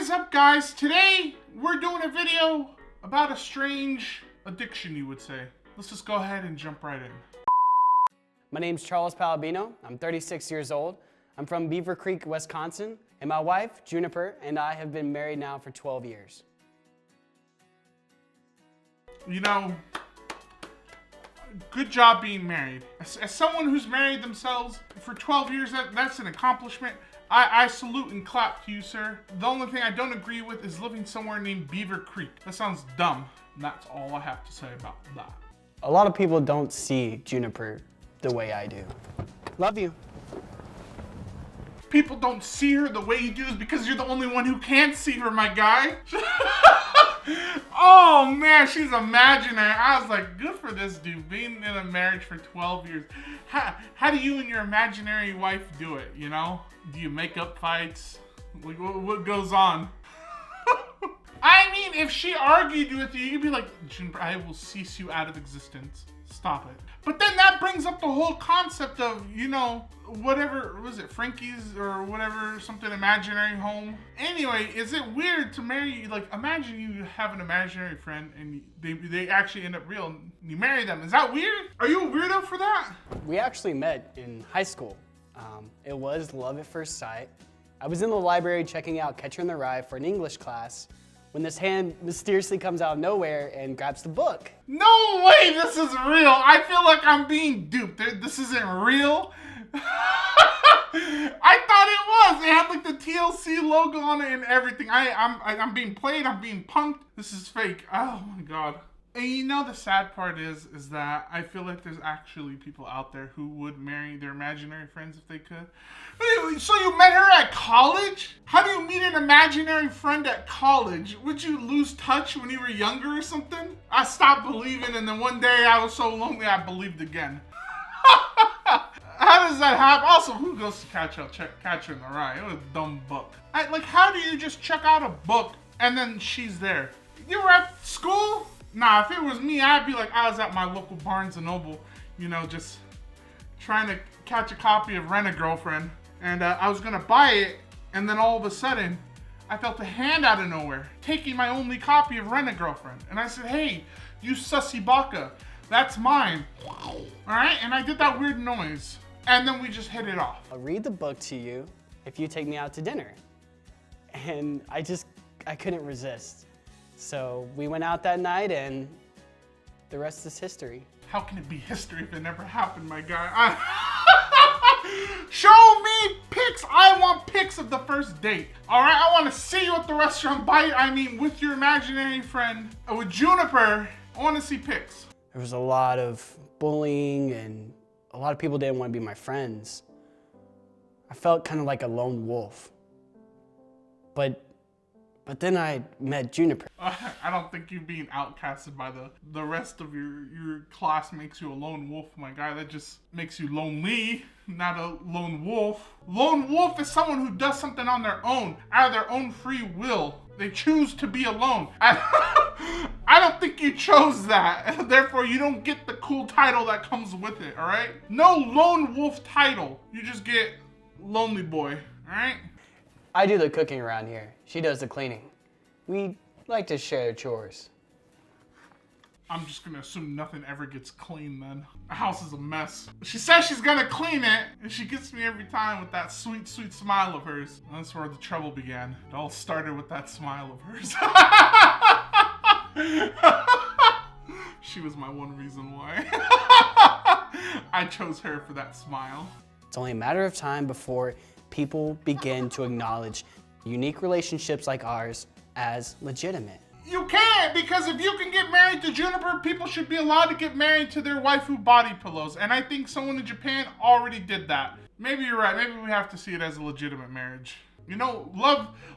is up, guys? Today we're doing a video about a strange addiction, you would say. Let's just go ahead and jump right in. My name's Charles Palabino. I'm 36 years old. I'm from Beaver Creek, Wisconsin, and my wife, Juniper, and I have been married now for 12 years. You know, good job being married. As someone who's married themselves for 12 years, that's an accomplishment. I salute and clap to you, sir. The only thing I don't agree with is living somewhere named Beaver Creek. That sounds dumb. And that's all I have to say about that. A lot of people don't see Juniper the way I do. Love you. People don't see her the way you do is because you're the only one who can see her, my guy. Oh man, she's imaginary. I was like, good for this dude, being in a marriage for 12 years. How do you and your imaginary wife do it, you know? Do you make up fights? Like, what goes on? I mean, if she argued with you, you'd be like, Juniper, I will cease you out of existence. Stop it. But then that brings up the whole concept of, you know, whatever, was it Frankie's or whatever, something imaginary home? Anyway, is it weird to marry, like, imagine you have an imaginary friend and they actually end up real and you marry them. Is that weird? Are you a weirdo for that? We actually met in high school. It was love at first sight. I was in the library checking out Catcher in the Rye for an English class when this hand mysteriously comes out of nowhere and grabs the book. No way this is real. I feel like I'm being duped. This isn't real. I thought it was. It had like the TLC logo on it and everything. I'm being played. I'm being punked. This is fake. Oh my God. And you know the sad part is that I feel like there's actually people out there who would marry their imaginary friends if they could. So you met her at college? How do you meet an imaginary friend at college? Would you lose touch when you were younger or something? I stopped believing and then one day I was so lonely I believed again. How does that happen? Also, who goes to Catcher in the Rye? It was a dumb book. Like, how do you just check out a book and then she's there? You were at school? Nah, if it was me, I'd be like, I was at my local Barnes & Noble, you know, just trying to catch a copy of Rent-A-Girlfriend. And I was gonna buy it, and then all of a sudden, I felt a hand out of nowhere, taking my only copy of Rent-A-Girlfriend. And I said, hey, you sussy baka, that's mine. All right, and I did that weird noise. And then we just hit it off. I'll read the book to you if you take me out to dinner. And I couldn't resist. So we went out that night and the rest is history. How can it be history if it never happened, my guy? Show me pics. I want pics of the first date. All right, I want to see you at the restaurant with your imaginary friend. With Juniper, I want to see pics. There was a lot of bullying and a lot of people didn't want to be my friends. I felt kind of like a lone wolf. But then I met Juniper. I don't think you being outcasted by the rest of your class makes you a lone wolf, my guy. That just makes you lonely, not a lone wolf. Lone wolf is someone who does something on their own, out of their own free will. They choose to be alone. I don't think you chose that. Therefore, you don't get the cool title that comes with it, all right? No lone wolf title. You just get lonely boy, all right? I do the cooking around here. She does the cleaning. We like to share the chores. I'm just gonna assume nothing ever gets clean then. The house is a mess. She says she's gonna clean it, and she gets me every time with that sweet, sweet smile of hers. And that's where the trouble began. It all started with that smile of hers. She was my one reason why. I chose her for that smile. It's only a matter of time before people begin to acknowledge unique relationships like ours as legitimate. You can't, because if you can get married to Juniper, people should be allowed to get married to their waifu body pillows. And I think someone in Japan already did that. Maybe you're right. Maybe we have to see it as a legitimate marriage. You know,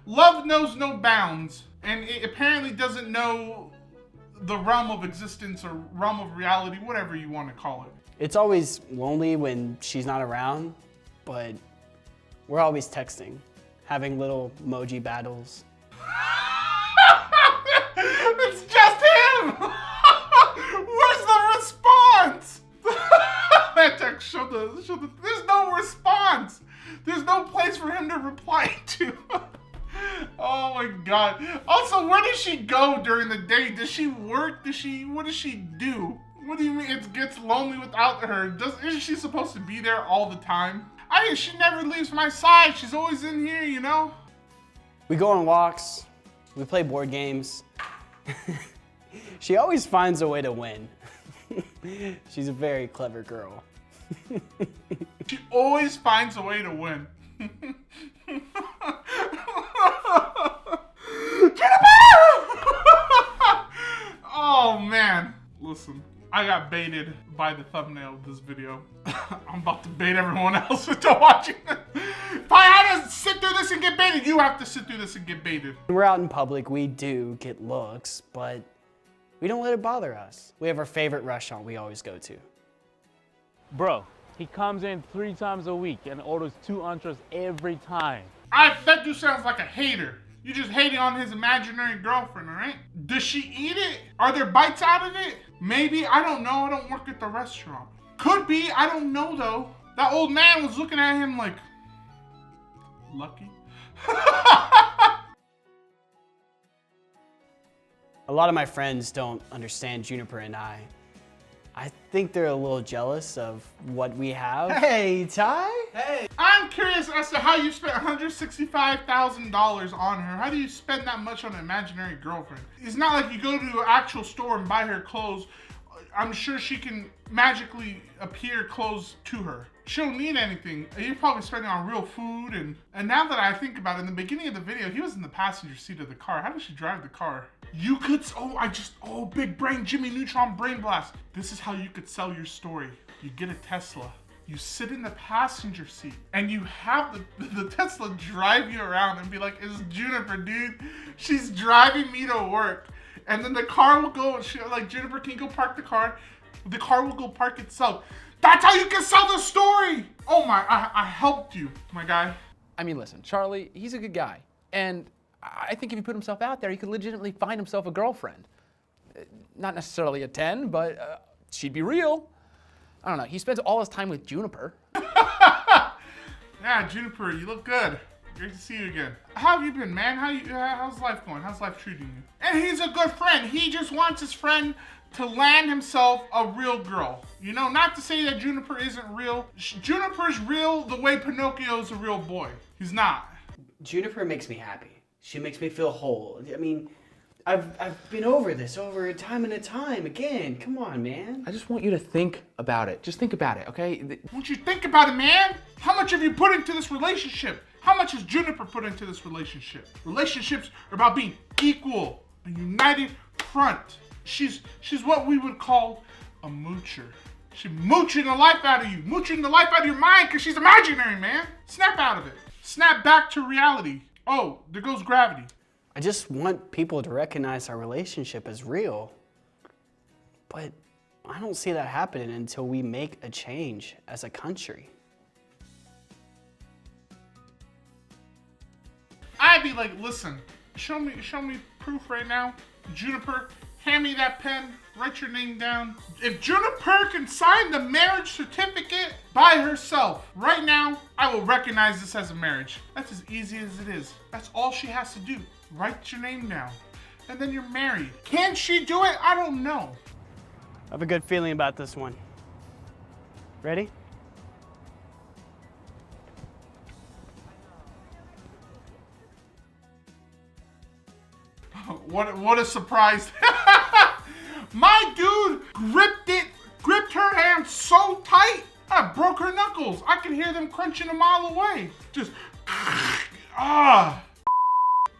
love knows no bounds. And it apparently doesn't know the realm of existence or realm of reality, whatever you want to call it. It's always lonely when she's not around, but we're always texting, having little emoji battles. It's just him! Where's the response? That text showed the, there's no response. There's no place for him to reply to. Oh my God. Also, where does she go during the day? Does she work? What does she do? What do you mean it gets lonely without her? Isn't she supposed to be there all the time? She never leaves my side. She's always in here, you know? We go on walks. We play board games. She always finds a way to win. She's a very clever girl. She always finds a way to win. Oh man, listen, I got baited by the thumbnail of this video. I'm about to bait everyone else into watching it. If I had to sit through this and get baited, you have to sit through this and get baited. When we're out in public, we do get looks, but we don't let it bother us. We have our favorite restaurant we always go to. Bro, he comes in 3 times a week and orders 2 entrees every time. That dude sounds like a hater. You just hating on his imaginary girlfriend, all right? Does she eat it? Are there bites out of it? Maybe, I don't know. I don't work at the restaurant. Could be, I don't know though. That old man was looking at him like, lucky. A lot of my friends don't understand Juniper and I. I think they're a little jealous of what we have. Hey, Ty? Hey. I'm curious as to how you spent $165,000 on her. How do you spend that much on an imaginary girlfriend? It's not like you go to an actual store and buy her clothes. I'm sure she can magically appear clothes to her. She don't need anything. You're probably spending on real food and now that I think about it, in the beginning of the video, he was in the passenger seat of the car. How does she drive the car? You could, big brain, Jimmy Neutron brain blast. This is how you could sell your story. You get a Tesla, you sit in the passenger seat, and you have the Tesla drive you around and be like, it's Juniper, dude. She's driving me to work. And then the car will go, Juniper can go park the car will go park itself. That's how you can sell the story. Oh my, I helped you, my guy. I mean, listen, Charlie, he's a good guy. And I think if he put himself out there, he could legitimately find himself a girlfriend. Not necessarily a 10, but she'd be real. I don't know, he spends all his time with Juniper. Yeah, Juniper, you look good. Great to see you again. How have you been, man? How's life going? How's life treating you? And he's a good friend. He just wants his friend to land himself a real girl. You know, not to say that Juniper isn't real. Juniper's real the way Pinocchio's a real boy. He's not. Juniper makes me happy. She makes me feel whole. I mean, I've been over this over time and time again. Come on, man. I just want you to think about it. Just think about it, okay? Won't you think about it, man? How much have you put into this relationship? How much has Juniper put into this relationship? Relationships are about being equal, a united front. She's what we would call a moocher. She's mooching the life out of you, mooching the life out of your mind because she's imaginary, man. Snap out of it. Snap back to reality. Oh, there goes gravity. I just want people to recognize our relationship as real. But I don't see that happening until we make a change as a country. I'd be like, listen, show me proof right now. Juniper, hand me that pen, write your name down. If Juniper can sign the marriage certificate by herself, right now, I will recognize this as a marriage. That's as easy as it is. That's all she has to do. Write your name down, and then you're married. Can she do it? I don't know. I have a good feeling about this one. Ready? What a surprise. My dude gripped her hand so tight, I broke her knuckles. I could hear them crunching a mile away. Just,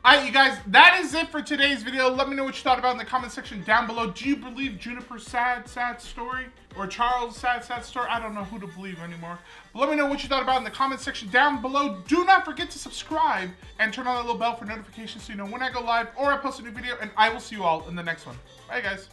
Alright, you guys, that is it for today's video. Let me know what you thought about it in the comment section down below. Do you believe Juniper's sad story? Or Charles' sad story? I don't know who to believe anymore. But let me know what you thought about it in the comment section down below. Do not forget to subscribe and turn on that little bell for notifications so you know when I go live or I post a new video. And I will see you all in the next one. Bye, guys.